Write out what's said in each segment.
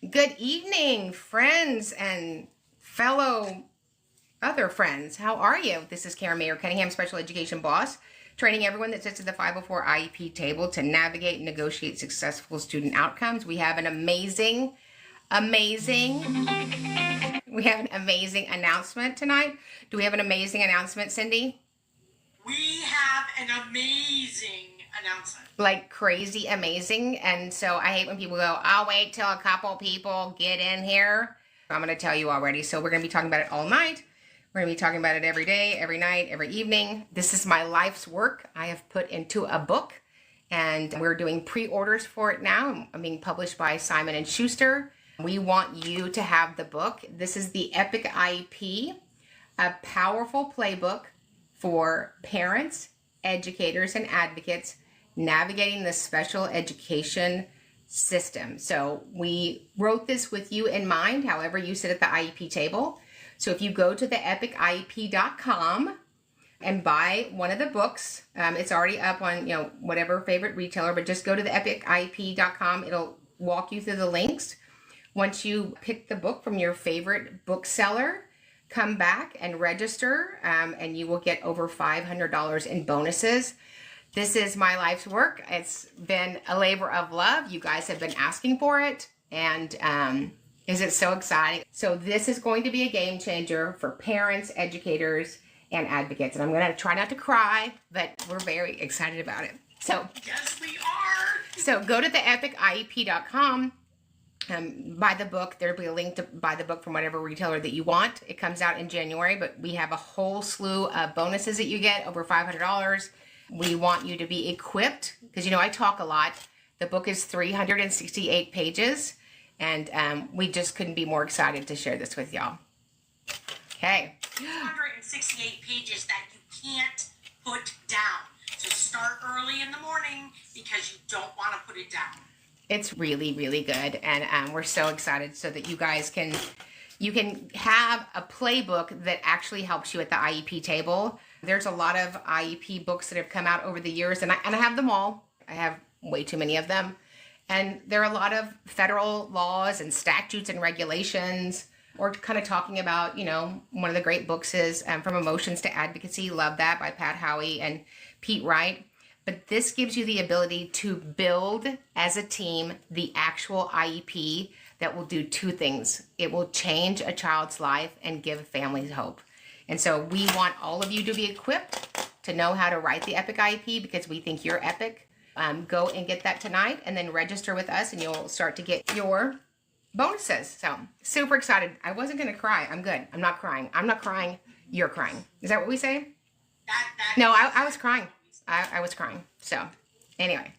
Good evening, friends and fellow other friends. How are you? This is Karen Mayer Cunningham, Special Education Boss, training everyone that sits at the 504 IEP table to navigate and negotiate successful student outcomes. We have an amazing announcement tonight. Do we have an amazing announcement, Cindy? We have an amazing announcement. Like crazy amazing. And so I hate when people go, I'll wait till a couple people get in here. I'm going to tell you already. So we're going to be talking about it all night. We're going to be talking about it every day, every night, every evening. This is my life's work I have put into a book, and we're doing pre-orders for it now. I'm being published by Simon & Schuster. We want you to have the book. This is the Epic IEP, a powerful playbook for parents, educators, and advocates navigating the special education system. So we wrote this with you in mind, however you sit at the IEP table. So if you go to the epic-iep.com and buy one of the books, it's already up on whatever favorite retailer, but just go to the epic-iep.com. It'll walk you through the links. Once you pick the book from your favorite bookseller, come back and register, and you will get over $500 in bonuses. This is my life's work. It's been a labor of love. You guys have been asking for it, and is it so exciting? So this is going to be a game changer for parents, educators, and advocates. And I'm going to try not to cry, but we're very excited about it. So yes, we are. So go to the epic-iep.com. Buy the book. There'll be a link to buy the book from whatever retailer that you want. It comes out in January, but we have a whole slew of bonuses that you get, over $500. We want you to be equipped because, I talk a lot. The book is 368 pages, and we just couldn't be more excited to share this with y'all. Okay. 368 pages that you can't put down. So start early in the morning because you don't want to put it down. It's really, really good, and we're so excited so that you guys can have a playbook that actually helps you at the IEP table. There's a lot of IEP books that have come out over the years, and I have them all. I have way too many of them, and there are a lot of federal laws and statutes and regulations. Or kind of talking about, one of the great books is From Emotions to Advocacy. Love that, by Pat Howie and Pete Wright. But this gives you the ability to build as a team the actual IEP that will do two things. It will change a child's life and give families hope. And so we want all of you to be equipped to know how to write the Epic IEP because we think you're epic. Go and get that tonight and then register with us and you'll start to get your bonuses. So super excited. I wasn't going to cry. I'm good. I'm not crying. I'm not crying. You're crying. Is that what we say? No, I was crying. I was crying. So, anyway.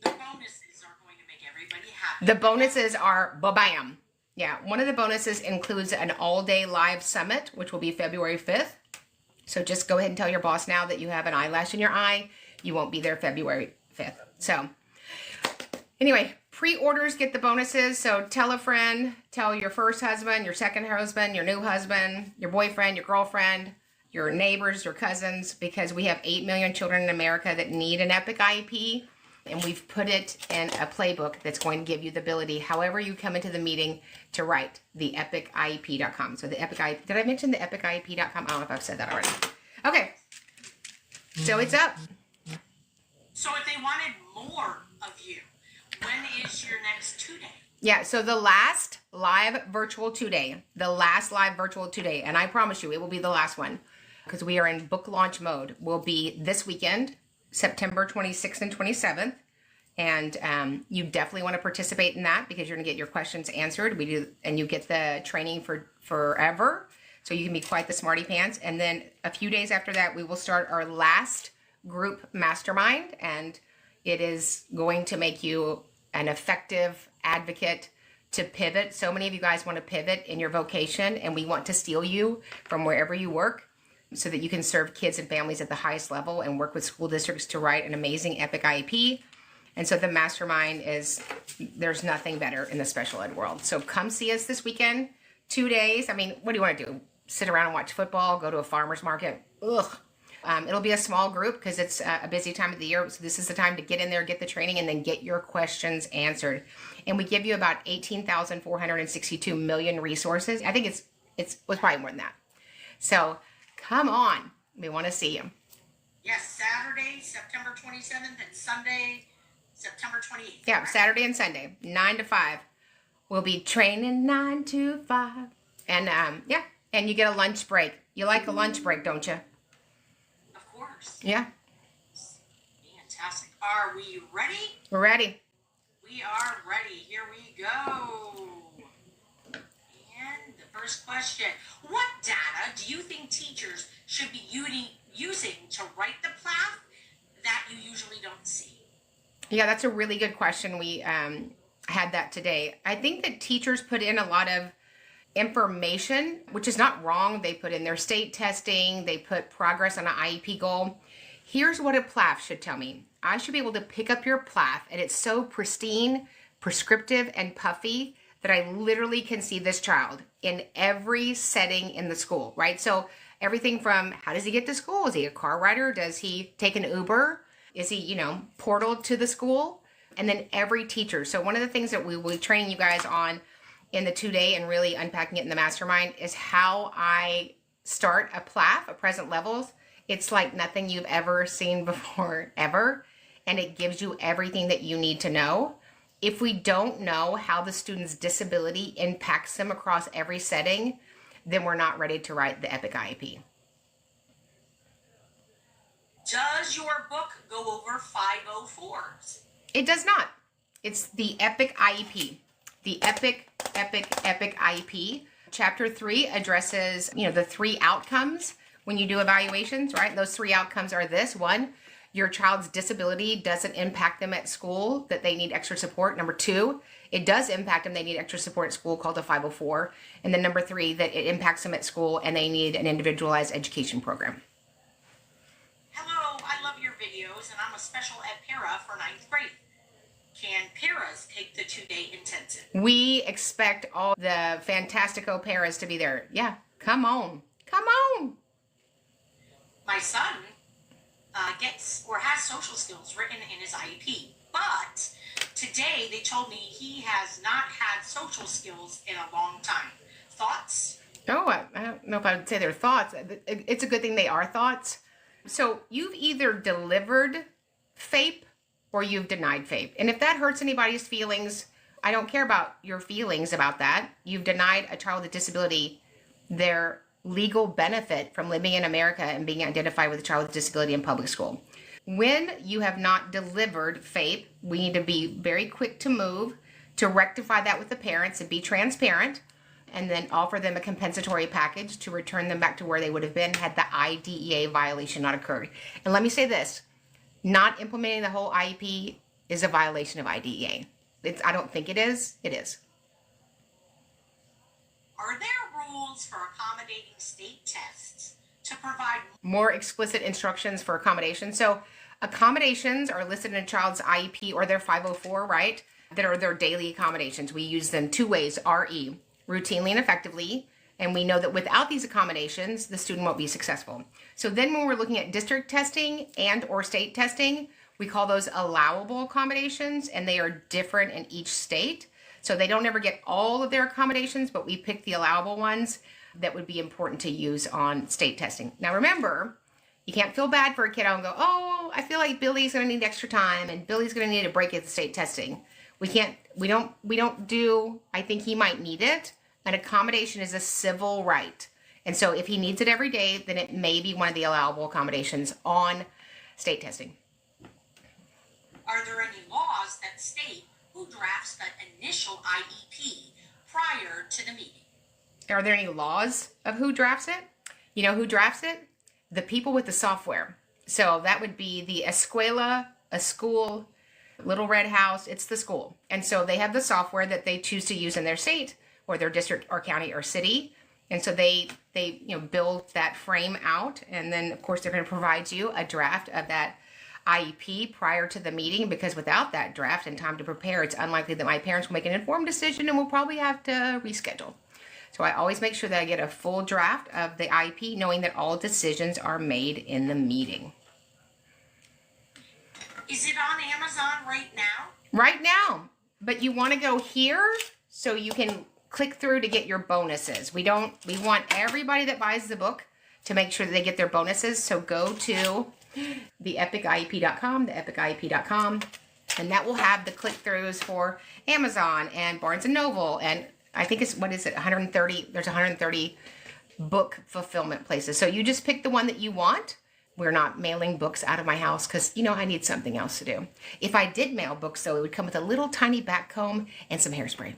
The bonuses are going to make everybody happy. The bonuses are ba-bam. Yeah, one of the bonuses includes an all-day live summit, which will be February 5th. So just go ahead and tell your boss now that you have an eyelash in your eye. You won't be there February 5th. So, anyway, pre-orders get the bonuses. So tell a friend, tell your first husband, your second husband, your new husband, your boyfriend, your girlfriend, your neighbors, your cousins, because we have 8 million children in America that need an Epic IEP, and we've put it in a playbook that's going to give you the ability, however you come into the meeting, to write the epic-iep.com. So the Epic IEP, did I mention the epic-iep.com? I don't know if I've said that already. Okay, so it's up. So if they wanted more of you, when is your next 2-day? Yeah, so the last live virtual 2-day, and I promise you it will be the last one, because we are in book launch mode, will be this weekend, September 26th and 27th. And you definitely want to participate in that because you're going to get your questions answered. And you get the training for forever. So you can be quite the smarty pants. And then a few days after that, we will start our last group mastermind. And it is going to make you an effective advocate to pivot. So many of you guys want to pivot in your vocation, and we want to steal you from wherever you work so that you can serve kids and families at the highest level and work with school districts to write an amazing Epic IEP. And so the mastermind there's nothing better in the special ed world. So come see us this weekend, 2 days. I mean, what do you want to do? Sit around and watch football, go to a farmer's market? Ugh. It'll be a small group because it's a busy time of the year. So this is the time to get in there, get the training, and then get your questions answered. And we give you about 18,462 million resources. I think it was probably more than that. So come on. We want to see you. Yes, Saturday, September 27th, and Sunday, September 28th. Yeah, correct? Saturday and Sunday, 9 to 5. We'll be training 9 to 5. And yeah, and you get a lunch break. You like a lunch break, don't you? Of course. Yeah. Fantastic. Are we ready? We're ready. We are ready. Here we go. And the first question. What data do you think teachers should be using to write the PLAF that you usually don't see? Yeah, that's a really good question. We had that today. I think that teachers put in a lot of information, which is not wrong. They put in their state testing. They put progress on an IEP goal. Here's what a PLAF should tell me. I should be able to pick up your PLAF, and it's so pristine, prescriptive, and puffy that I literally can see this child in every setting in the school, right? So everything from how does he get to school? Is he a car rider? Does he take an Uber? Is he, portaled to the school? And then every teacher. So one of the things that we will be training you guys on in the 2-day and really unpacking it in the mastermind is how I start a PLAF, a present levels. It's like nothing you've ever seen before, ever. And it gives you everything that you need to know. If we don't know how the student's disability impacts them across every setting, then we're not ready to write the Epic IEP. Does your book go over 504s? It does not. It's the Epic IEP. The Epic IEP. Chapter 3 addresses, the 3 outcomes when you do evaluations, right? Those 3 outcomes are this. 1, your child's disability doesn't impact them at school, that they need extra support. Number 2, it does impact them, they need extra support at school, called a 504. And then number 3, that it impacts them at school and they need an individualized education program. Hello, I love your videos, and I'm a special ed para for 9th grade. Can paras take the 2-day intensive? We expect all the fantastico paras to be there. Yeah, come on. Come on. My son gets or has social skills written in his IEP, but today they told me he has not had social skills in a long time. Thoughts? Oh, I don't know if I would say they're thoughts. It's a good thing they are thoughts. So you've either delivered FAPE or you've denied FAPE. And if that hurts anybody's feelings, I don't care about your feelings about that. You've denied a child with disability their legal benefit from living in America and being identified with a child with disability in public school. When you have not delivered FAPE, we need to be very quick to move to rectify that with the parents and be transparent, and then offer them a compensatory package to return them back to where they would have been had the IDEA violation not occurred. And let me say this, not implementing the whole IEP is a violation of IDEA. I don't think it is. It is. Are there rules for accommodating state tests to provide more explicit instructions for accommodations? So accommodations are listed in a child's IEP or their 504, right? That are their daily accommodations. We use them 2 ways, RE, routinely and effectively. And we know that without these accommodations, the student won't be successful. So then when we're looking at district testing and or state testing, we call those allowable accommodations, and they are different in each state. So they don't ever get all of their accommodations, but we pick the allowable ones that would be important to use on state testing. Now remember, you can't feel bad for a kiddo and go, oh, I feel like Billy's gonna need extra time and Billy's gonna need a break at the state testing. We don't do, I think he might need it. An accommodation is a civil right. And so if he needs it every day, then it may be one of the allowable accommodations on state testing. Are there any laws that state who drafts the initial IEP prior to the meeting? Are there any laws of who drafts it? You know who drafts it? The people with the software. So that would be the escuela, a school, Little Red House, it's the school. And so they have the software that they choose to use in their state or their district or county or city. And so they build that frame out. And then of course they're going to provide you a draft of that IEP prior to the meeting, because without that draft and time to prepare, it's unlikely that my parents will make an informed decision and we'll probably have to reschedule. So I always make sure that I get a full draft of the IEP, knowing that all decisions are made in the meeting. Is it on Amazon right now? Right now, but you want to go here so you can click through to get your bonuses. We want everybody that buys the book to make sure that they get their bonuses. So go to the epic-iep.com, and that will have the click-throughs for Amazon and Barnes & Noble, and I think it's, 130, there's 130 book fulfillment places. So you just pick the one that you want. We're not mailing books out of my house because, I need something else to do. If I did mail books, though, it would come with a little tiny back comb and some hairspray.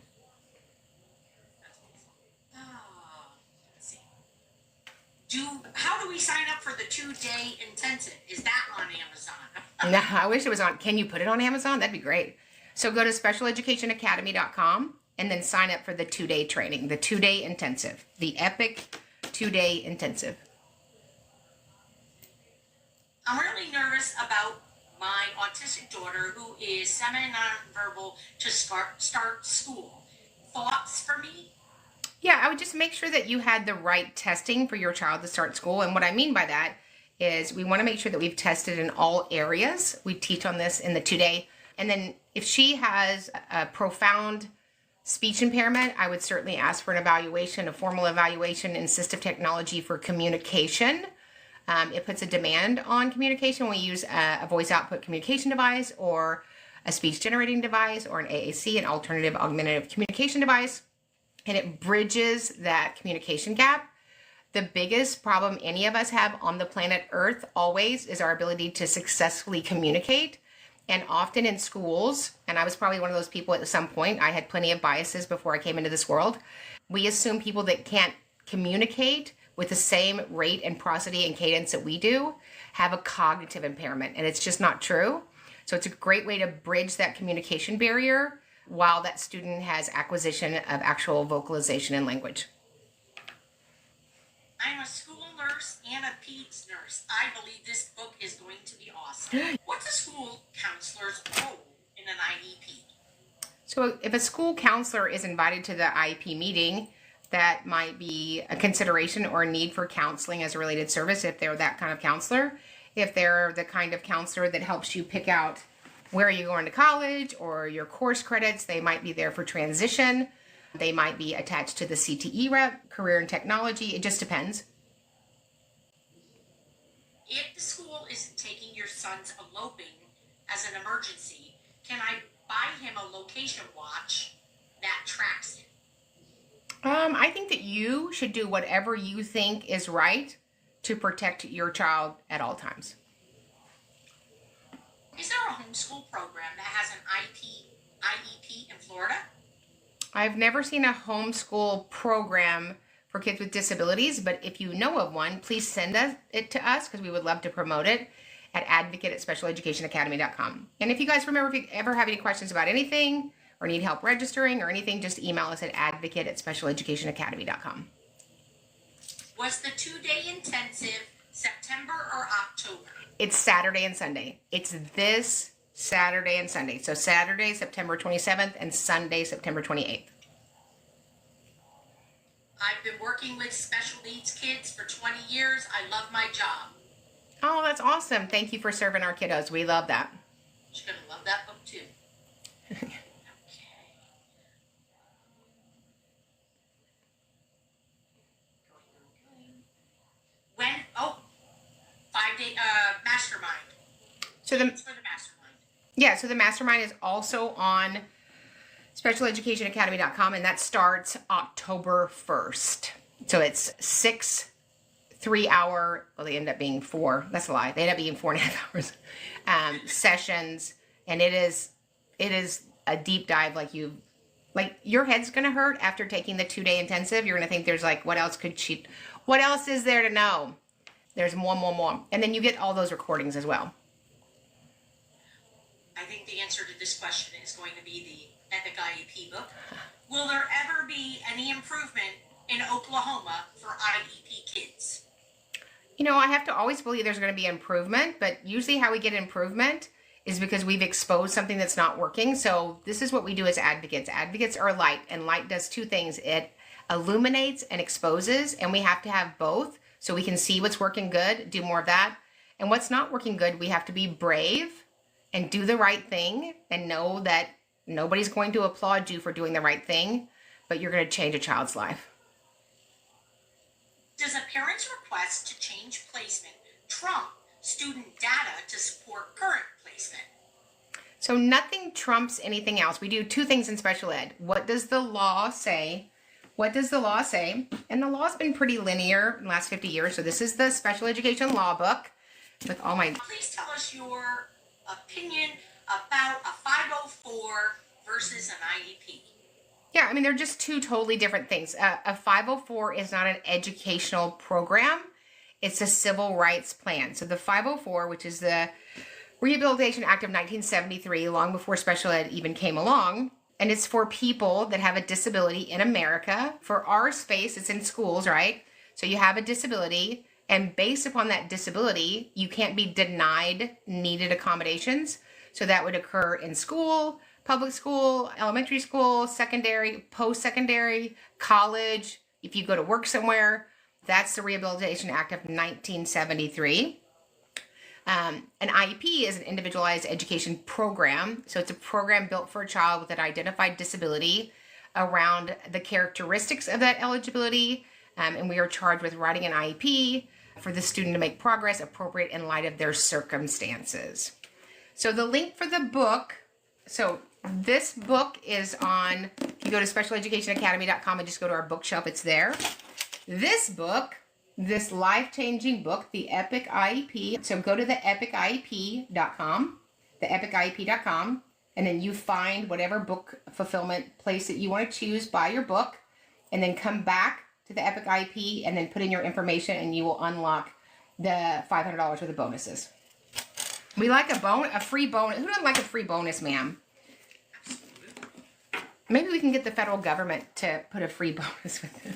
How do we sign up for the 2-day intensive? Is that on Amazon? No, I wish it was on. Can you put it on Amazon? That'd be great. So go to specialeducationacademy.com and then sign up for the 2-day training, the 2-day intensive, the Epic 2-day intensive. I'm really nervous about my autistic daughter who is semi-nonverbal to start school. Thoughts for me? Yeah, I would just make sure that you had the right testing for your child to start school. And what I mean by that is we want to make sure that we've tested in all areas. We teach on this in the 2-day. And then if she has a profound speech impairment, I would certainly ask for an evaluation, a formal evaluation in assistive technology for communication. It puts a demand on communication when we use a voice output communication device or a speech generating device or an AAC, an alternative augmentative communication device. And it bridges that communication gap. The biggest problem any of us have on the planet Earth always is our ability to successfully communicate. And often in schools, and I was probably one of those people at some point, I had plenty of biases before I came into this world. We assume people that can't communicate with the same rate and prosody and cadence that we do have a cognitive impairment. And it's just not true. So it's a great way to bridge that communication barrier while that student has acquisition of actual vocalization and language. I'm a school nurse and a peds nurse. I believe this book is going to be awesome. What's a school counselor's role in an IEP? So if a school counselor is invited to the IEP meeting, that might be a consideration or a need for counseling as a related service if they're that kind of counselor. If they're the kind of counselor that helps you pick out where you're going to college or your course credits, they might be there for transition. They might be attached to the CTE rep, career and technology. It just depends. If the school isn't taking your son's eloping as an emergency, can I buy him a location watch that tracks him? I think that you should do whatever you think is right to protect your child at all times. Is there a homeschool program that has an IEP in Florida? I've never seen a homeschool program for kids with disabilities, but if you know of one, please send it to us because we would love to promote it at advocate@specialeducationacademy.com. And if you guys remember, if you ever have any questions about anything or need help registering or anything, just email us at advocate@specialeducationacademy.com. Was the 2-day intensive September or October? It's Saturday and Sunday. It's this Saturday and Sunday. So Saturday, September 27th and Sunday, September 28th. I've been working with special needs kids for 20 years. I love my job. Oh, that's awesome. Thank you for serving our kiddos. We love that. She's going to love that book too. Okay. When? Oh, 5-day mastermind. So for the mastermind. Yeah, so the mastermind is also on specialeducationacademy.com, and that starts October 1st. So it's 6 3-hour, well, they end up being 4. That's a lie. They end up being 4.5 hours sessions, and it is a deep dive. Like your head's gonna hurt after taking the 2-day intensive. You're gonna think there's like, what else is there to know? There's more, and then you get all those recordings as well. I think the answer to this question is going to be the Epic IEP book. Will there ever be any improvement in Oklahoma for IEP kids? I have to always believe there's going to be improvement, but usually how we get improvement is because we've exposed something that's not working. So this is what we do as advocates. Advocates are light, and light does 2 things. It illuminates and exposes, and we have to have both so we can see what's working good, do more of that. And what's not working good, we have to be brave and do the right thing and know that nobody's going to applaud you for doing the right thing, but you're going to change a child's life. Does a parent's request to change placement trump student data to support current placement? So nothing trumps anything else. We do two things in special ed. What does the law say? What does the law say? And the law's been pretty linear in the last 50 years. So this is the special education law book with all my... Please tell us your opinion about a 504 versus an IEP. Yeah, I mean, they're just two totally different things. A 504 is not an educational program. It's a civil rights plan. So the 504, which is the Rehabilitation Act of 1973, long before special ed even came along, and it's for people that have a disability in America. For our space, it's in schools, right? So you have a disability, and based upon that disability, you can't be denied needed accommodations. So that would occur in school, public school, elementary school, secondary, post-secondary, college, if you go to work somewhere. That's the Rehabilitation Act of 1973. An IEP is an individualized education program. So it's a program built for a child with an identified disability around the characteristics of that eligibility. And we are charged with writing an IEP for the student to make progress appropriate in light of their circumstances. So the link for the book, so this book is on, you go to specialeducationacademy.com and just go to our bookshelf, it's there. This book, this life-changing book, the Epic IEP, so go to the epiciep.com, and then you find whatever book fulfillment place that you want to choose, buy your book, and then come back to the Epic IEP and then put in your information and you will unlock the $500 worth of bonuses. We like a free bonus. Who doesn't like a free bonus, ma'am? Maybe we can get the federal government to put a free bonus with this.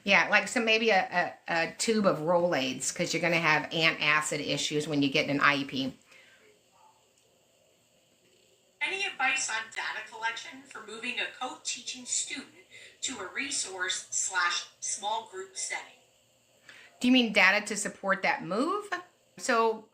Yeah, like so maybe a tube of Rolaids because you're going to have antacid issues when you get an IEP. Any advice on data collection for moving a co-teaching student to a resource/small group setting? Do you mean data to support that move? So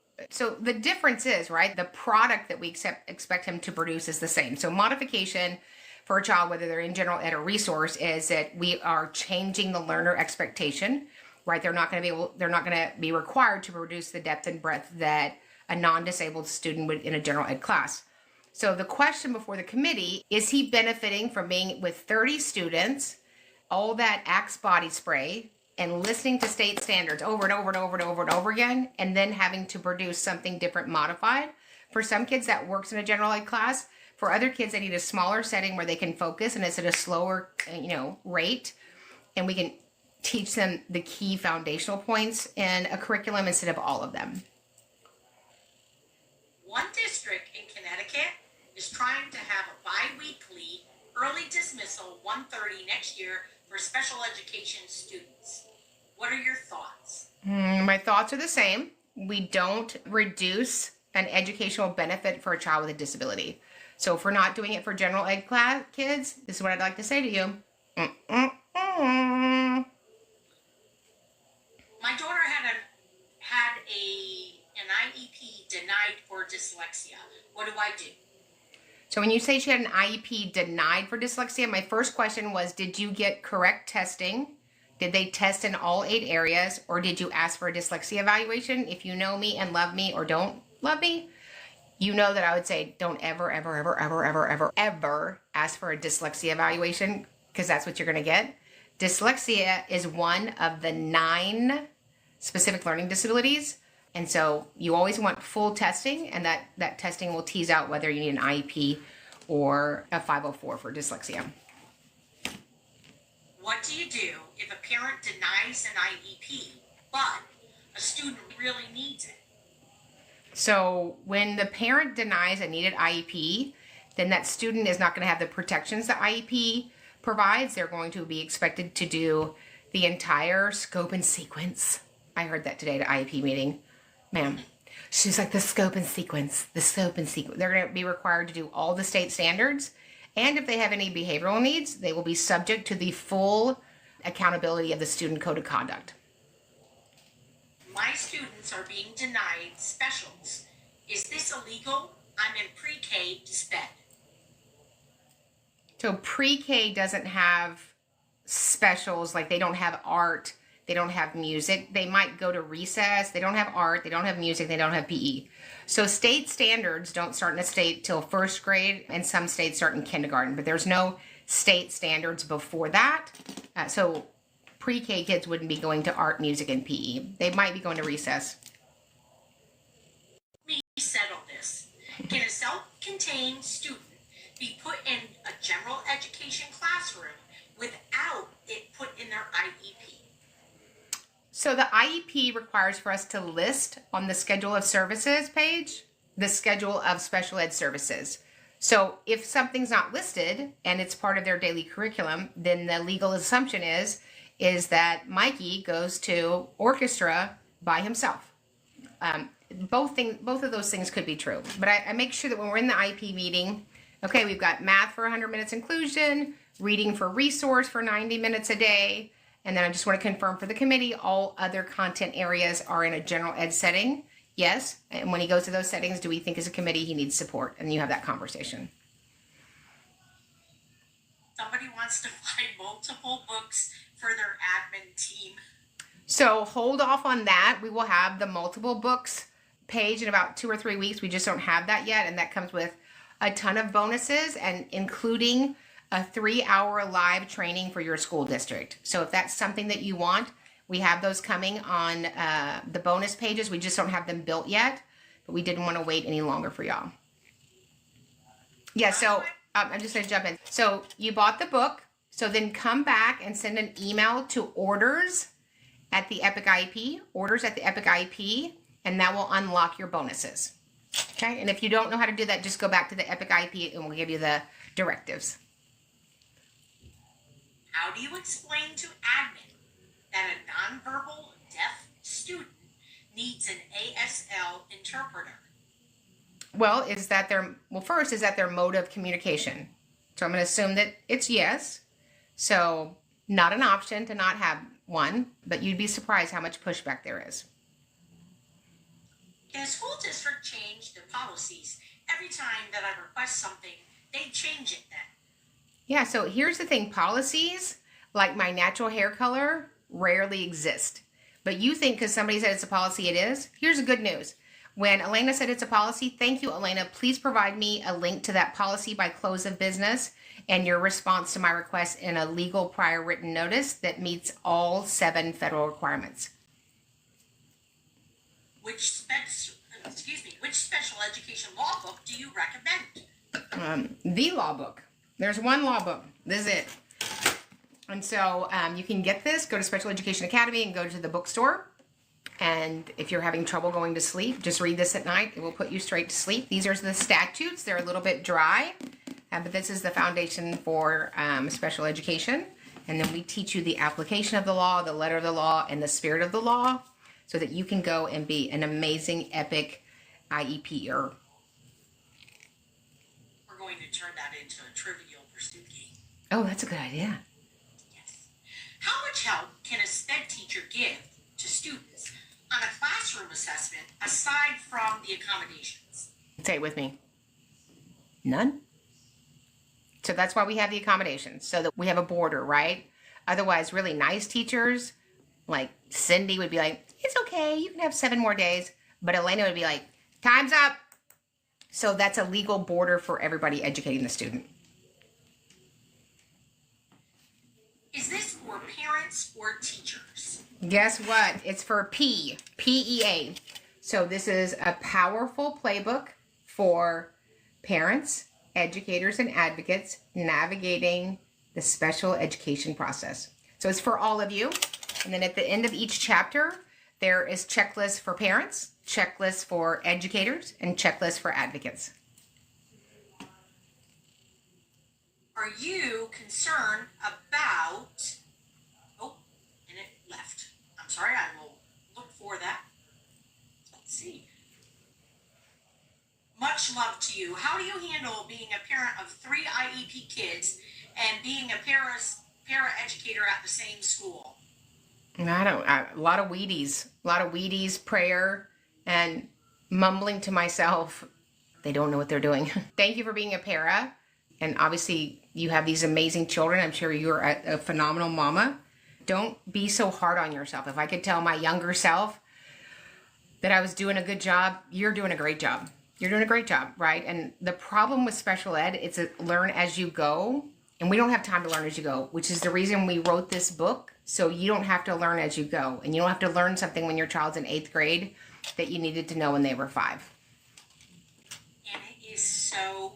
the difference is, right, the product that we expect him to produce is the same. So modification for a child, whether they're in general ed or resource, is that we are changing the learner expectation, right? They're not going to be required to produce the depth and breadth that a non-disabled student would in a general ed class. So the question before the committee, is he benefiting from being with 30 students, all that Axe body spray, and listening to state standards over and over and over and over and over again, and then having to produce something different modified? For some kids, that works in a general ed class. For other kids, they need a smaller setting where they can focus, and it's at a slower, rate, and we can teach them the key foundational points in a curriculum instead of all of them. One district in Connecticut is trying to have a bi-weekly early dismissal 1:30 next year for special education students. What are your thoughts? My thoughts are the same. We don't reduce an educational benefit for a child with a disability. So if we're not doing it for general ed class kids, this is what I'd like to say to you. My daughter had an IEP denied for dyslexia. What do I do? So when you say she had an IEP denied for dyslexia, my first question was, did you get correct testing? Did they test in all 8 areas, or did you ask for a dyslexia evaluation? If you know me and love me or don't love me, you know that I would say don't ever ask for a dyslexia evaluation, because that's what you're going to get. Dyslexia is one of the 9 specific learning disabilities. And so you always want full testing, and that testing will tease out whether you need an IEP or a 504 for dyslexia. What do you do if a parent denies an IEP, but a student really needs it? So when the parent denies a needed IEP, then that student is not going to have the protections that IEP provides. They're going to be expected to do the entire scope and sequence. I heard that today at IEP meeting. Ma'am, she's like, the scope and sequence. They're going to be required to do all the state standards And if they have any behavioral needs, they will be subject to the full accountability of the student code of conduct. My students are being denied specials. Is this illegal? I'm in pre-K to SPED. So pre-K doesn't have specials, like they don't have art, they don't have music. They might go to recess. They don't have art, they don't have music, they don't have PE. So state standards don't start in a state till first grade, and some states start in kindergarten, but there's no state standards before that. So pre-K kids wouldn't be going to art, music, and PE. They might be going to recess. We settle this. Can a self-contained student be put in a general education classroom without it put in their IEP? So the IEP requires for us to list on the schedule of services page, the schedule of special ed services. So if something's not listed and it's part of their daily curriculum, then the legal assumption is that Mikey goes to orchestra by himself. Both of those things could be true, but I make sure that when we're in the IEP meeting, okay, we've got math for 100 minutes inclusion, reading for resource for 90 minutes a day, and then I just want to confirm for the committee, all other content areas are in a general ed setting. Yes, and when he goes to those settings, do we think as a committee he needs support? And you have that conversation. Somebody wants to buy multiple books for their admin team. So hold off on that. We will have the multiple books page in about 2 or 3 weeks. We just don't have that yet, and that comes with a ton of bonuses, and including a 3-hour live training for your school district. So if that's something that you want, we have those coming on the bonus pages. We just don't have them built yet, but we didn't want to wait any longer for y'all. Yeah, so I'm just going to jump in. So you bought the book, so then come back and send an email to orders at the Epic IEP, and that will unlock your bonuses. Okay, and if you don't know how to do that, just go back to the Epic IEP and we'll give you the directives. How do you explain to admin that a nonverbal deaf student needs an ASL interpreter? Well, first is that their mode of communication. So I'm going to assume that it's yes. So not an option to not have one, but you'd be surprised how much pushback there is. Can a school district change their policies every time that I request something? They change it then. Yeah, so here's the thing. Policies, like my natural hair color, rarely exist. But you think because somebody said it's a policy, it is. Here's the good news. When Elena said it's a policy, thank you, Elena. Please provide me a link to that policy by close of business and your response to my request in a legal prior written notice that meets all 7 federal requirements. Which special education law book do you recommend? The law book. There's one law book. This is it. And so you can get this. Go to Special Education Academy and go to the bookstore. And if you're having trouble going to sleep, just read this at night. It will put you straight to sleep. These are the statutes. They're a little bit dry, but this is the foundation for special education. And then we teach you the application of the law, the letter of the law, and the spirit of the law, so that you can go and be an amazing epic IEPer. We're going to turn that into a Trivial Pursuit game. Oh, that's a good idea. Yes. How much help can a SPED teacher give to students on a classroom assessment aside from the accommodations? Say it with me. None. So that's why we have the accommodations, so that we have a border, right? Otherwise, really nice teachers, like Cindy would be like, it's okay, you can have 7 more days. But Elena would be like, time's up. So that's a legal border for everybody educating the student. Is this for parents or teachers? Guess what? It's for PEA. So this is a powerful playbook for parents, educators, and advocates navigating the special education process. So it's for all of you. And then at the end of each chapter, there is checklists for parents, checklists for educators, and checklists for advocates. Are you concerned about... Oh, and it left. I'm sorry, I will look for that. Let's see. Much love to you. How do you handle being a parent of 3 IEP kids and being a para-educator at the same school? A lot of Wheaties, prayer, and mumbling to myself. They don't know what they're doing. Thank you for being a para. And obviously you have these amazing children. I'm sure you're a phenomenal mama. Don't be so hard on yourself. If I could tell my younger self that I was doing a good job, you're doing a great job. You're doing a great job, right? And the problem with special ed, it's a learn as you go. And we don't have time to learn as you go, which is the reason we wrote this book. So you don't have to learn as you go. And you don't have to learn something when your child's in 8th grade that you needed to know when they were 5. And it is so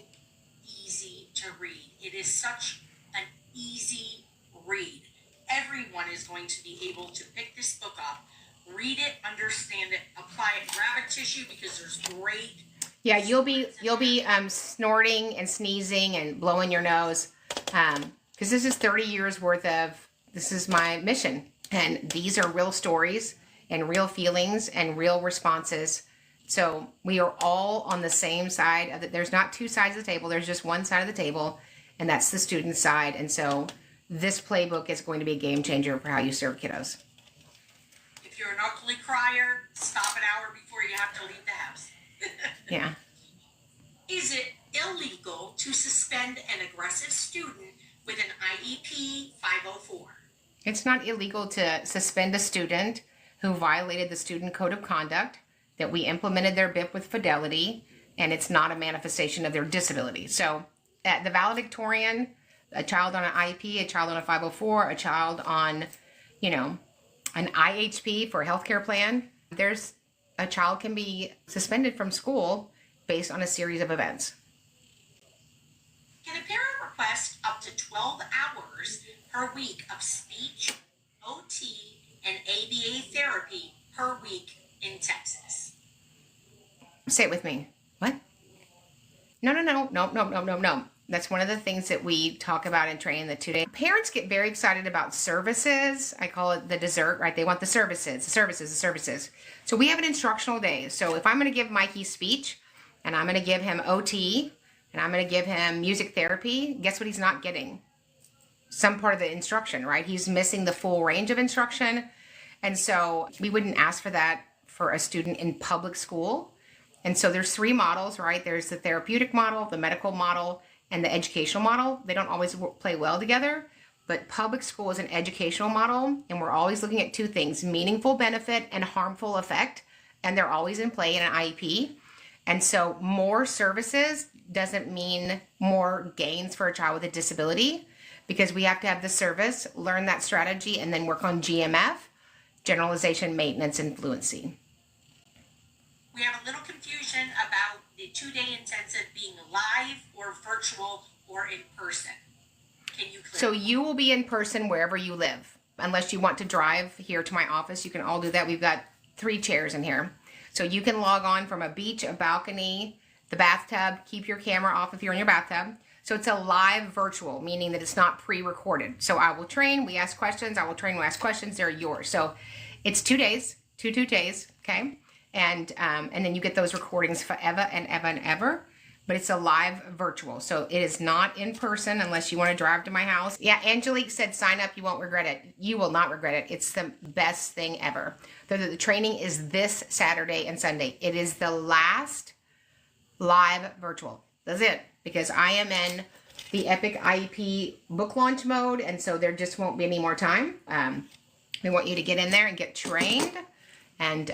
easy to read. It is such an easy read. Everyone is going to be able to pick this book up, read it, understand it, apply it, grab a tissue because there's great. Yeah, you'll be snorting and sneezing and blowing your nose because this is 30 years worth of, this is my mission. And these are real stories and real feelings and real responses. So we are all on the same side of it. There's not 2 sides of the table. There's just one side of the table, and that's the student side. And so this playbook is going to be a game changer for how you serve kiddos. If you're an ugly crier, stop an hour before you have to leave the house. Yeah. Is it illegal to suspend an aggressive student with an IEP 504? It's not illegal to suspend a student who violated the student code of conduct, that we implemented their BIP with fidelity, and it's not a manifestation of their disability. So at the valedictorian, a child on an IEP, a child on a 504, a child on, an IHP for a healthcare plan, a child can be suspended from school based on a series of events. Can a parent request up to 12 hours per week of speech, OT, and ABA therapy per week in Texas? Say it with me. What? No. That's one of the things that we talk about in training the 2-day. Parents get very excited about services. I call it the dessert, right? They want the services. So we have an instructional day. So if I'm going to give Mikey speech, and I'm going to give him OT, and I'm going to give him music therapy, guess what he's not getting? Some part of the instruction, right? He's missing the full range of instruction. And so we wouldn't ask for that for a student in public school. And so there's 3 models, right? There's the therapeutic model, the medical model, and the educational model. They don't always play well together, but public school is an educational model, and we're always looking at 2 things, meaningful benefit and harmful effect, and they're always in play in an IEP. And so more services doesn't mean more gains for a child with a disability, because we have to have the service, learn that strategy, and then work on GMF, generalization, maintenance, and fluency. We have a little confusion about the 2-day intensive being live or virtual or in person. Can you clarify? So you will be in person wherever you live. Unless you want to drive here to my office, you can all do that. We've got 3 chairs in here. So you can log on from a beach, a balcony, the bathtub. Keep your camera off if you're in your bathtub. So it's a live virtual, meaning that it's not pre-recorded. So I will train, we ask questions, I will train, we ask questions, they're yours. So it's 2 days, two days, okay? And then you get those recordings forever and ever and ever. But it's a live virtual. So it is not in person unless you want to drive to my house. Yeah, Angelique said sign up, you won't regret it. You will not regret it. It's the best thing ever. The training is this Saturday and Sunday. It is the last live virtual. That's it. Because I am in the Epic IEP book launch mode, and so there just won't be any more time. We want you to get in there and get trained, and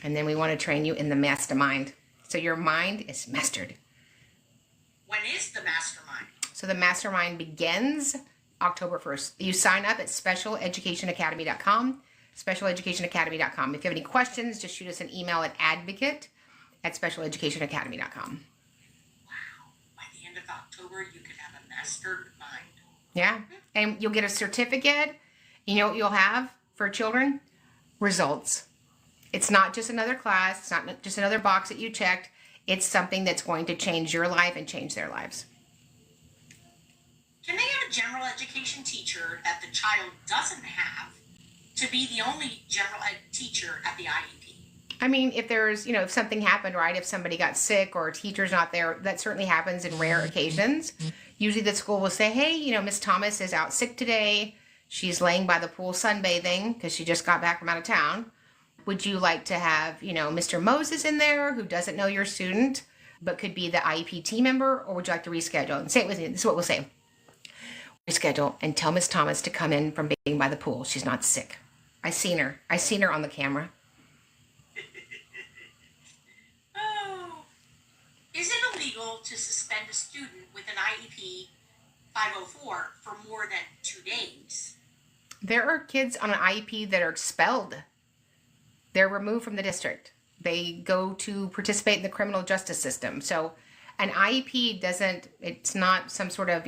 then we want to train you in the mastermind. So your mind is mastered. When is the mastermind? So the mastermind begins October 1st. You sign up at specialeducationacademy.com, specialeducationacademy.com. If you have any questions, just shoot us an email at advocate@specialeducationacademy.com. Wow. By the end of October, you could have a mastered mind. Yeah. And you'll get a certificate. You know what you'll have for children? Results. It's not just another class. It's not just another box that you checked. It's something that's going to change your life and change their lives. Can they have a general education teacher that the child doesn't have to be the only general ed teacher at the IEP? I mean, if there's, if something happened, right? If somebody got sick or a teacher's not there, that certainly happens in rare occasions. Usually the school will say, hey, Miss Thomas is out sick today. She's laying by the pool sunbathing because she just got back from out of town. Would you like to have, Mr. Moses in there who doesn't know your student, but could be the IEP team member, or would you like to reschedule? And say it with me. This is what we'll say. Reschedule and tell Miss Thomas to come in from being by the pool. She's not sick. I seen her on the camera. Oh. Is it illegal to suspend a student with an IEP 504 for more than 2 days? There are kids on an IEP that are expelled. They're removed from the district. They go to participate in the criminal justice system. So an IEP it's not some sort of,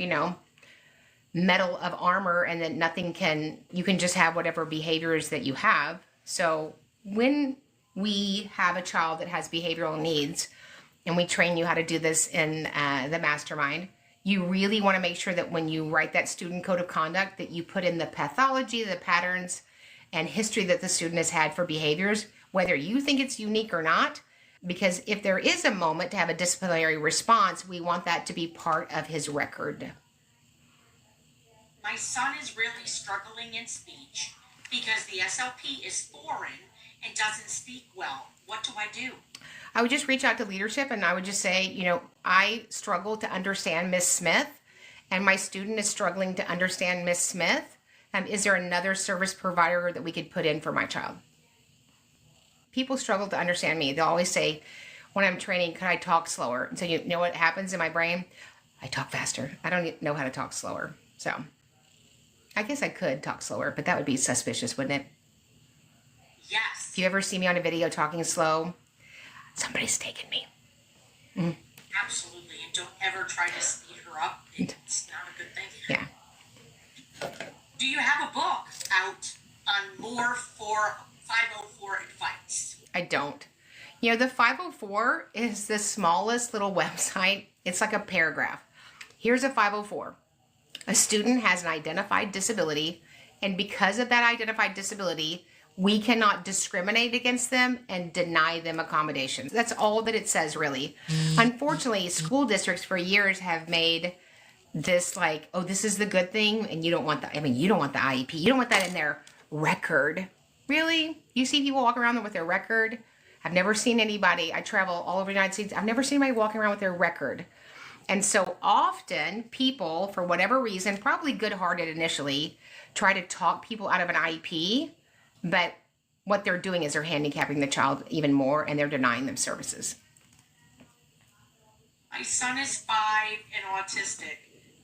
metal of armor and then you can just have whatever behaviors that you have. So when we have a child that has behavioral needs and we train you how to do this in the mastermind, you really want to make sure that when you write that student code of conduct that you put in the pathology, the patterns, and history that the student has had for behaviors, whether you think it's unique or not, because if there is a moment to have a disciplinary response, we want that to be part of his record. My son is really struggling in speech because the SLP is foreign and doesn't speak well. What do I do? I would just reach out to leadership and I would just say, I struggle to understand Miss Smith and my student is struggling to understand Miss Smith. Is there another service provider that we could put in for my child? People struggle to understand me. They'll always say, when I'm training, could I talk slower? And so you know what happens in my brain? I talk faster. I don't know how to talk slower. So I guess I could talk slower, but that would be suspicious, wouldn't it? Yes. If you ever see me on a video talking slow, somebody's taken me. Mm. Absolutely. And don't ever try to speed her up. It's not a good thing. Yeah. Do you have a book out on more for 504 advice? I don't. The 504 is the smallest little website. It's like a paragraph. Here's a 504. A student has an identified disability, and because of that identified disability, we cannot discriminate against them and deny them accommodations. That's all that it says, really. Unfortunately, school districts for years have made this like, oh, this is the good thing, and you don't want that. I mean, you don't want the IEP. You don't want that in their record. Really? You see people walk around with their record? I've never seen anybody. I travel all over the United States. I've never seen anybody walking around with their record. And so often people, for whatever reason, probably good-hearted initially, try to talk people out of an IEP, but what they're doing is they're handicapping the child even more and they're denying them services. My son is 5 and autistic.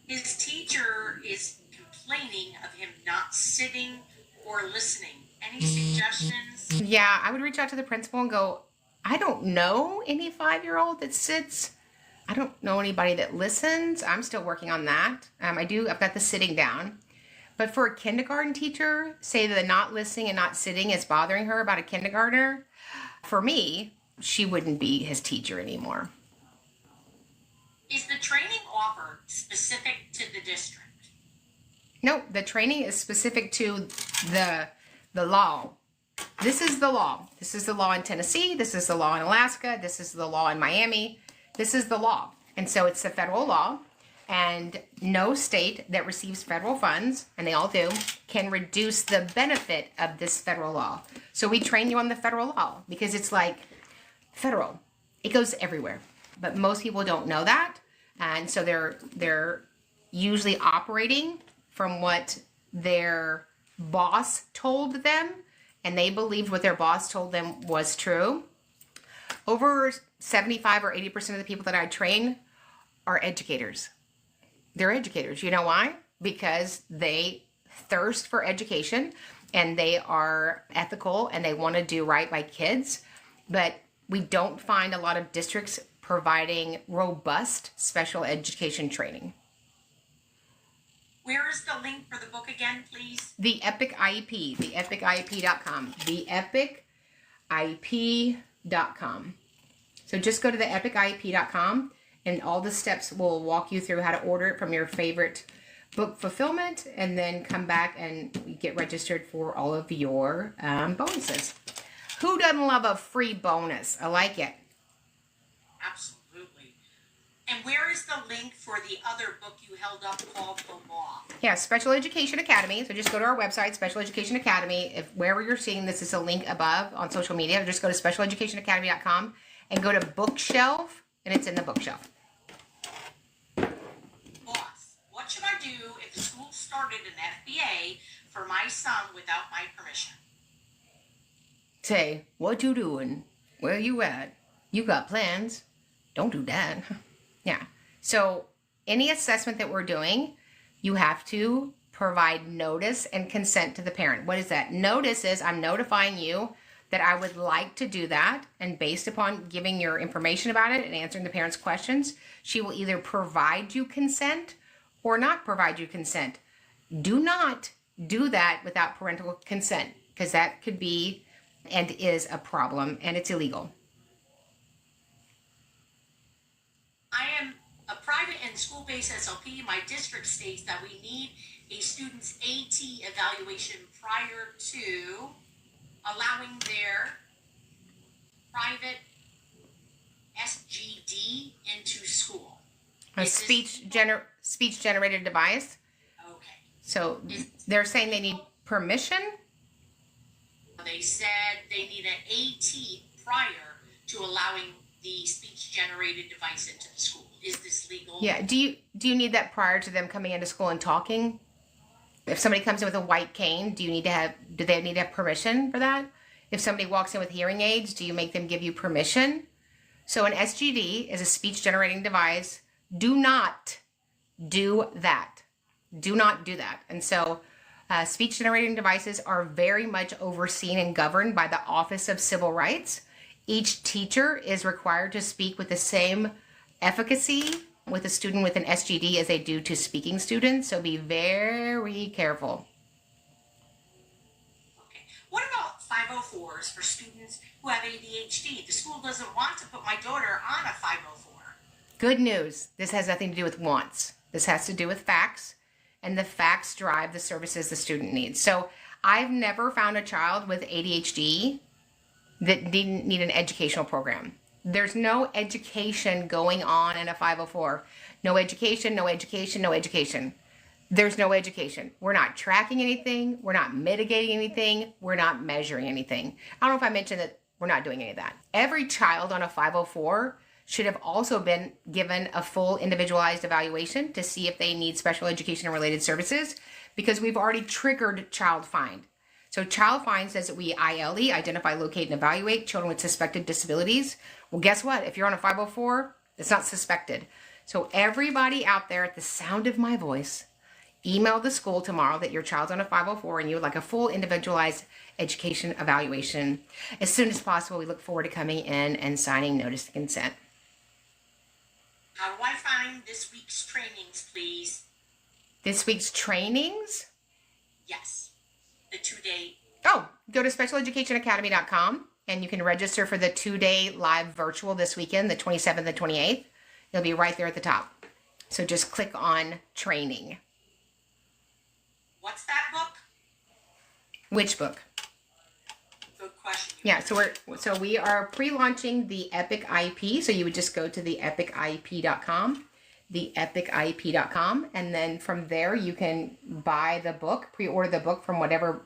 His teacher is complaining of him not sitting or listening. Any suggestions? Yeah, I would reach out to the principal and go, I don't know any 5-year-old that sits. I don't know anybody that listens. I'm still working on that. I've got the sitting down. But for a kindergarten teacher, say that the not listening and not sitting is bothering her about a kindergartner, for me, she wouldn't be his teacher anymore. Is the training offered specific to the district? No, the training is specific to the law. This is the law. This is the law in Tennessee. This is the law in Alaska. This is the law in Miami. This is the law. And so it's the federal law. And no state that receives federal funds, and they all do, can reduce the benefit of this federal law. So we train you on the federal law because it's like federal. It goes everywhere. But most people don't know that. And so they're usually operating from what their boss told them, and they believed what their boss told them was true. Over 75 or 80% of the people that I train are educators. They're educators. You know why? Because they thirst for education and they are ethical and they want to do right by kids. But we don't find a lot of districts providing robust special education training. Where is the link for the book again, please? The Epic IEP, the epiciep.com, the epiciep.com. So just go to the epiciep.com and all the steps will walk you through how to order it from your favorite book fulfillment and then come back and get registered for all of your bonuses. Who doesn't love a free bonus? I like it. Absolutely. And where is the link for the other book you held up called The Law? Yeah, Special Education Academy. So just go to our website, Special Education Academy. If wherever you're seeing this is a link above on social media, just go to specialeducationacademy.com and go to bookshelf, and it's in the bookshelf. Boss, what should I do if the school started an FBA for my son without my permission? Say, what you doing? Where you at? You got plans? Don't do that. Yeah. So any assessment that we're doing, you have to provide notice and consent to the parent. What is that? Notice is I'm notifying you that I would like to do that, and based upon giving your information about it and answering the parent's questions, she will either provide you consent or not provide you consent. Do not do that without parental consent, because that could be and is a problem, and it's illegal. I am a private and school-based SLP. My district states that we need a student's AT evaluation prior to allowing their private SGD into school. A speech generated device. Okay. So they're saying they need permission. They said they need an AT prior to allowing the speech generated device into the school. Is this legal? Yeah. Do you need that prior to them coming into school and talking? If somebody comes in with a white cane, do they need to have permission for that? If somebody walks in with hearing aids, do you make them give you permission? So an SGD is a speech generating device. Do not do that. Do not do that. And so speech generating devices are very much overseen and governed by the Office of Civil Rights. Each teacher is required to speak with the same efficacy with a student with an SGD as they do to speaking students. So be very careful. Okay. What about 504s for students who have ADHD? The school doesn't want to put my daughter on a 504. Good news. This has nothing to do with wants. This has to do with facts, and the facts drive the services the student needs. So I've never found a child with ADHD that didn't need an educational program. There's no education going on in a 504. No education, no education, no education. There's no education. We're not tracking anything. We're not mitigating anything. We're not measuring anything. I don't know if I mentioned that we're not doing any of that. Every child on a 504 should have also been given a full individualized evaluation to see if they need special education and related services, because we've already triggered child find. So child find says that we ILE, identify, locate, and evaluate children with suspected disabilities. Well, guess what? If you're on a 504, it's not suspected. So everybody out there at the sound of my voice, email the school tomorrow that your child's on a 504 and you would like a full individualized education evaluation. As soon as possible, we look forward to coming in and signing notice of consent. How do I find this week's trainings, please? This week's trainings? Yes. The 2-day. Oh, go to specialeducationacademy.com and you can register for the 2-day live virtual this weekend, the 27th and 28th. It'll be right there at the top. So just click on training. What's that book? Which book? Good question. Yeah, so we are pre-launching the Epic IEP. So you would just go to the epic-iep.com, and then from there you can buy the book, pre-order the book from whatever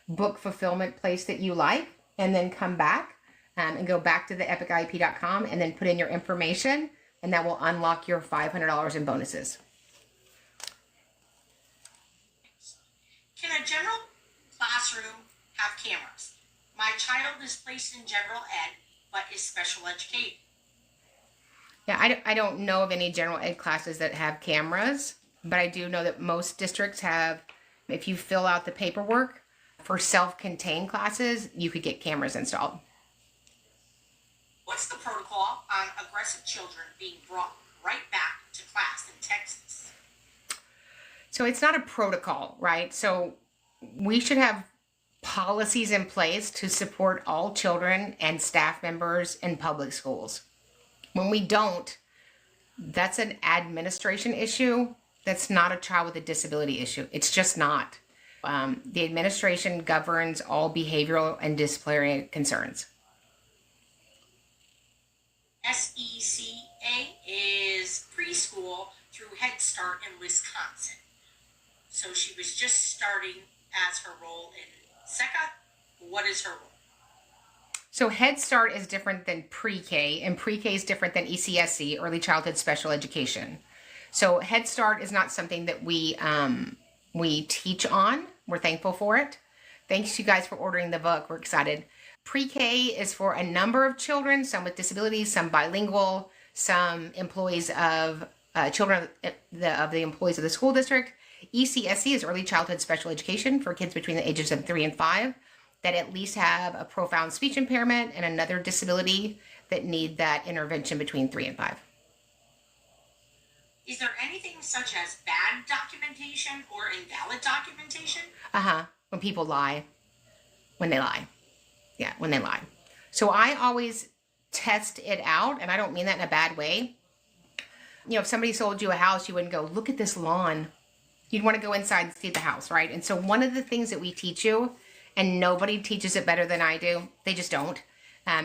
book fulfillment place that you like, and then come back and go back to the epic-iep.com and then put in your information, and that will unlock your $500 in bonuses. Can a general classroom have cameras? My child is placed in general ed, but is special educated. Yeah, I don't know of any general ed classes that have cameras, but I do know that most districts have, if you fill out the paperwork for self-contained classes, you could get cameras installed. What's the protocol on aggressive children being brought right back to class in Texas? So it's not a protocol, right? So we should have policies in place to support all children and staff members in public schools. When we don't, that's an administration issue. That's not a child with a disability issue. It's just not. The administration governs all behavioral and disciplinary concerns. SECA is preschool through Head Start in Wisconsin. So she was just starting as her role in SECA. What is her role? So Head Start is different than pre-K, and pre-K is different than ECSC, Early Childhood Special Education. So Head Start is not something that we teach on. We're thankful for it. Thanks you guys for ordering the book. We're excited. Pre-K is for a number of children, some with disabilities, some bilingual, some employees of children of the employees of the school district. ECSC is Early Childhood Special Education for kids between the ages of 3 and 5 that at least have a profound speech impairment and another disability that need that intervention between 3 and 5. Is there anything such as bad documentation or invalid documentation? When people lie. When they lie. Yeah, when they lie. So I always test it out, and I don't mean that in a bad way. You know, if somebody sold you a house, you wouldn't go, look at this lawn. You'd want to go inside and see the house, right? And so one of the things that we teach you, and nobody teaches it better than I do, they just don't,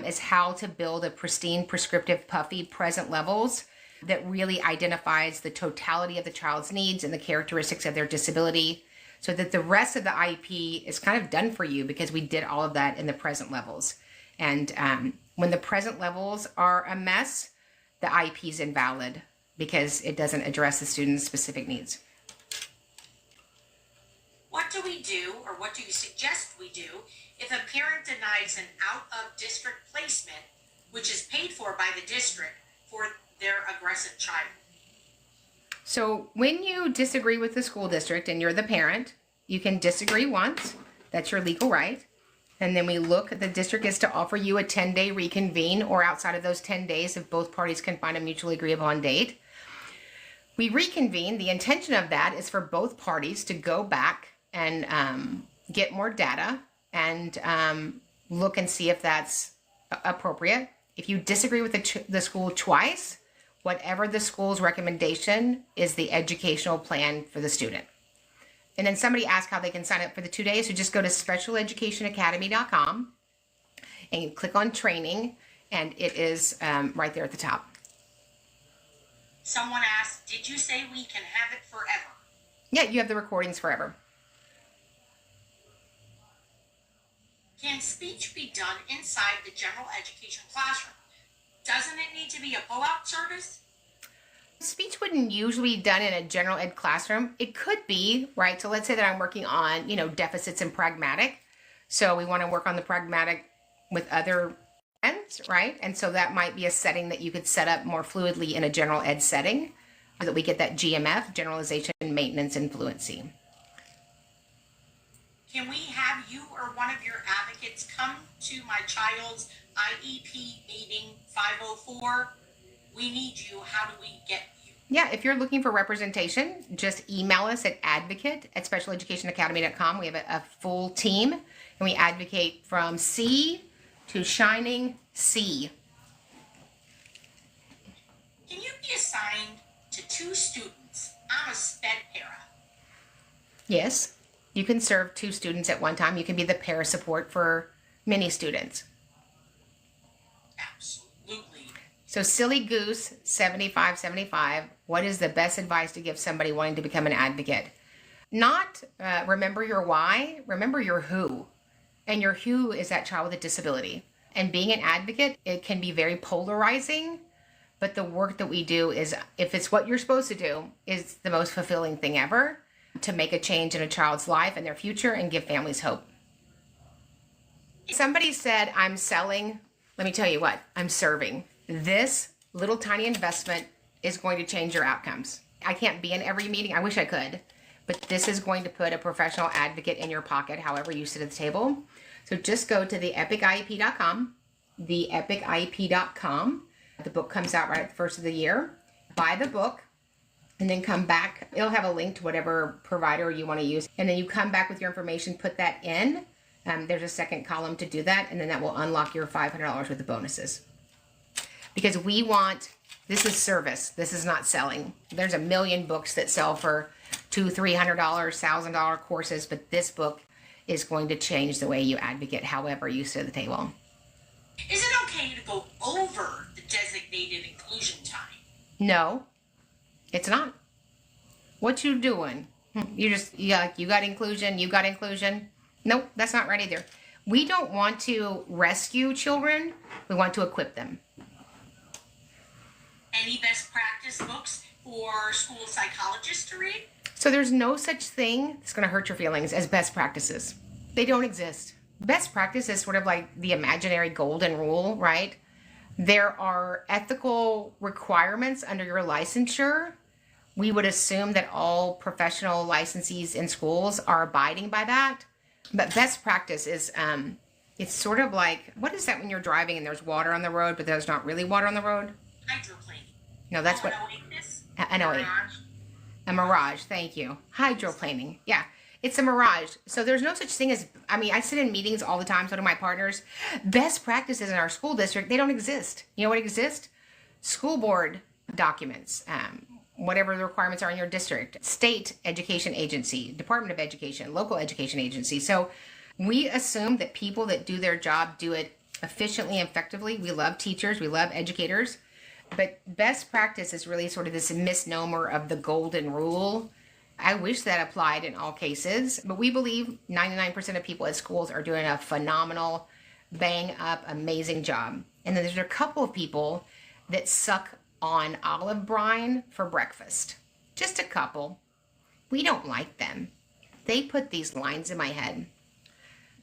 is how to build a pristine, prescriptive, puffy present levels that really identifies the totality of the child's needs and the characteristics of their disability, so that the rest of the IEP is kind of done for you because we did all of that in the present levels. And when the present levels are a mess, the IEP is invalid because it doesn't address the student's specific needs. What do we do, or what do you suggest we do, if a parent denies an out-of-district placement, which is paid for by the district, for their aggressive child? So when you disagree with the school district and you're the parent, you can disagree once. That's your legal right. And then we look, the district is to offer you a 10-day reconvene, or outside of those 10 days if both parties can find a mutually agreeable on date. We reconvene. The intention of that is for both parties to go back and get more data and look and see if that's appropriate. If you disagree with the school twice, whatever the school's recommendation is the educational plan for the student. And then somebody asked how they can sign up for the 2 days. So just go to specialeducationacademy.com and you click on training, and it is right there at the top. Someone asked, did you say we can have it forever? Yeah, you have the recordings forever. Can speech be done inside the general education classroom? Doesn't it need to be a pull-out service? Speech wouldn't usually be done in a general ed classroom. It could be, right? So let's say that I'm working on, deficits in pragmatic. So we want to work on the pragmatic with other friends, right? And so that might be a setting that you could set up more fluidly in a general ed setting so that we get that GMF, generalization, maintenance, and fluency. Can we have you or one of your advocates come to my child's IEP meeting 504? We need you. How do we get you? Yeah, if you're looking for representation, just email us at advocate@specialeducationacademy.com. We have a full team, and we advocate from C to shining C. Can you be assigned to 2 students? I'm a sped para. Yes, you can serve 2 students at one time. You can be the para support for many students. Absolutely. So Silly Goose 7575, what is the best advice to give somebody wanting to become an advocate? Not remember your why, remember your who. And your who is that child with a disability. And being an advocate, it can be very polarizing, but the work that we do is, if it's what you're supposed to do, is the most fulfilling thing ever, to make a change in a child's life and their future and give families hope. Somebody said, I'm selling. Let me tell you what, I'm serving. This little tiny investment is going to change your outcomes. I can't be in every meeting. I wish I could, but this is going to put a professional advocate in your pocket, however you sit at the table. So just go to the epic-iep.com, the epic-iep.com. The book comes out right at the first of the year. Buy the book and then come back. It'll have a link to whatever provider you want to use. And then you come back with your information, put that in. There's a second column to do that, and then that will unlock your $500 worth of bonuses. Because this is service. This is not selling. There's a million books that sell for $200, $300, $1,000 courses, but this book is going to change the way you advocate, however you sit at the table. Is it okay to go over the designated inclusion time? No, it's not. What you doing? You got inclusion. Nope, that's not right either. We don't want to rescue children. We want to equip them. Any best practice books for school psychologists to read? So there's no such thing that's going to hurt your feelings as best practices. They don't exist. Best practice is sort of like the imaginary golden rule, right? There are ethical requirements under your licensure. We would assume that all professional licensees in schools are abiding by that. But best practice is, it's sort of like, what is that when you're driving and there's water on the road, but there's not really water on the road? Hydroplane. No, that's what... I know. A mirage, thank you. Hydroplaning, yeah. It's a mirage. So there's no such thing as, I sit in meetings all the time, so do my partners. Best practices in our school district, they don't exist. You know what exists? School board documents, whatever the requirements are in your district, state education agency, Department of Education, local education agency. So we assume that people that do their job do it efficiently and effectively. We love teachers, we love educators, but best practice is really sort of this misnomer of the golden rule. I wish that applied in all cases, but we believe 99% of people at schools are doing a phenomenal, bang up, amazing job. And then there's a couple of people that suck on olive brine for breakfast. Just a couple. We don't like them. They put these lines in my head.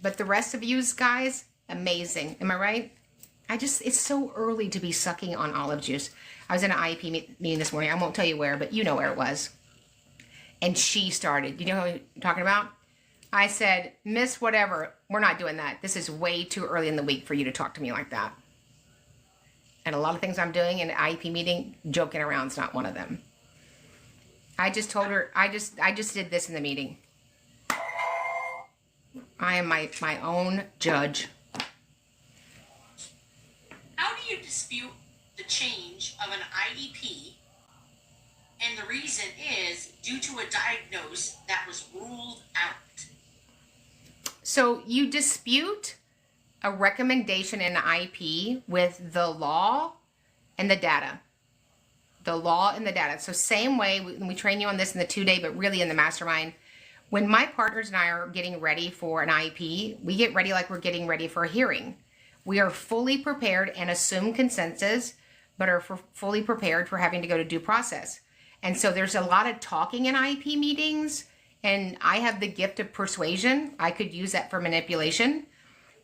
But the rest of you guys, amazing. Am I right? It's so early to be sucking on olive juice. I was in an IEP meeting this morning. I won't tell you where, but you know where it was. And she started. You know who I'm talking about? I said, Miss whatever, we're not doing that. This is way too early in the week for you to talk to me like that. And a lot of things I'm doing in an IEP meeting, joking around is not one of them. I just told her, I just did this in the meeting. I am my own judge. How do you dispute the change of an IEP? And the reason is due to a diagnosis that was ruled out. So you dispute a recommendation in an IEP with the law and the data. The law and the data. So same way, we train you on this in the 2-day, but really in the mastermind. When my partners and I are getting ready for an IEP, we get ready like we're getting ready for a hearing. We are fully prepared and assume consensus, but are fully prepared for having to go to due process. And so there's a lot of talking in IEP meetings, and I have the gift of persuasion. I could use that for manipulation.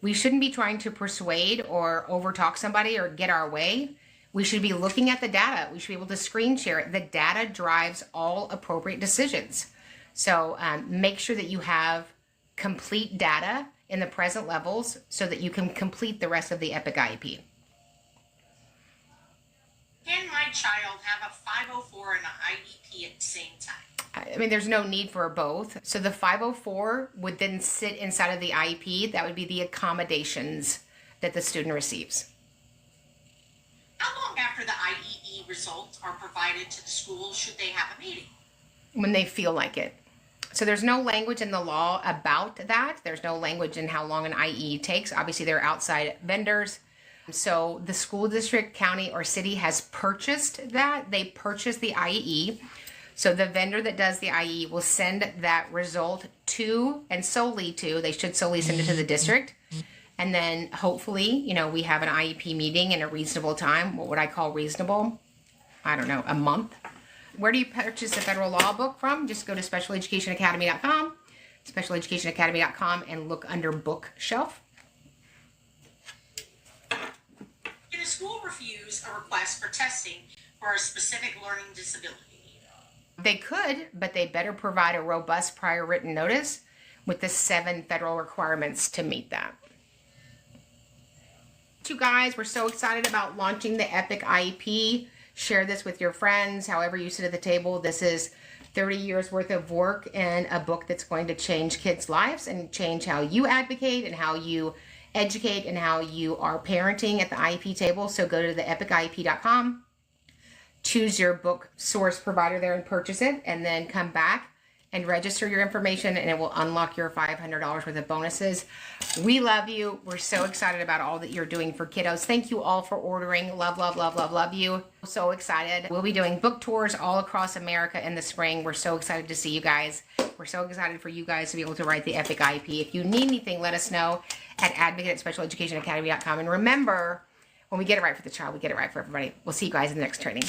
We shouldn't be trying to persuade or overtalk somebody or get our way. We should be looking at the data. We should be able to screen share it. The data drives all appropriate decisions. So make sure that you have complete data in the present levels so that you can complete the rest of the Epic IEP. Can my child have a 504 and an IEP at the same time? There's no need for both. So the 504 would then sit inside of the IEP. That would be the accommodations that the student receives. How long after the IEE results are provided to the school should they have a meeting? When they feel like it. So there's no language in the law about that. There's no language in how long an IE takes. Obviously, they're outside vendors. So the school district, county, or city has purchased that. They purchased the IE. So the vendor that does the IE will send that result to, and solely to, they should solely send it to the district. And then hopefully, we have an IEP meeting in a reasonable time. What would I call reasonable? I don't know, a month. Where do you purchase the federal law book from? Just go to specialeducationacademy.com, specialeducationacademy.com, and look under bookshelf. Can a school refuse a request for testing for a specific learning disability? They could, but they better provide a robust prior written notice with the 7 federal requirements to meet that. You guys, we're so excited about launching the Epic IEP. Share this with your friends, however you sit at the table. This is 30 years worth of work and a book that's going to change kids' lives and change how you advocate and how you educate and how you are parenting at the IEP table. So go to the epic-iep.com, choose your book source provider there and purchase it, and then come back and register your information, and it will unlock your $500 worth of bonuses. We love you. We're so excited about all that you're doing for kiddos. Thank you all for ordering. Love, love, love, love, love you. So excited. We'll be doing book tours all across America in the spring. We're so excited to see you guys. We're so excited for you guys to be able to write the Epic IEP. If you need anything, let us know at advocate@specialeducationacademy.com. And remember, when we get it right for the child, we get it right for everybody. We'll see you guys in the next training.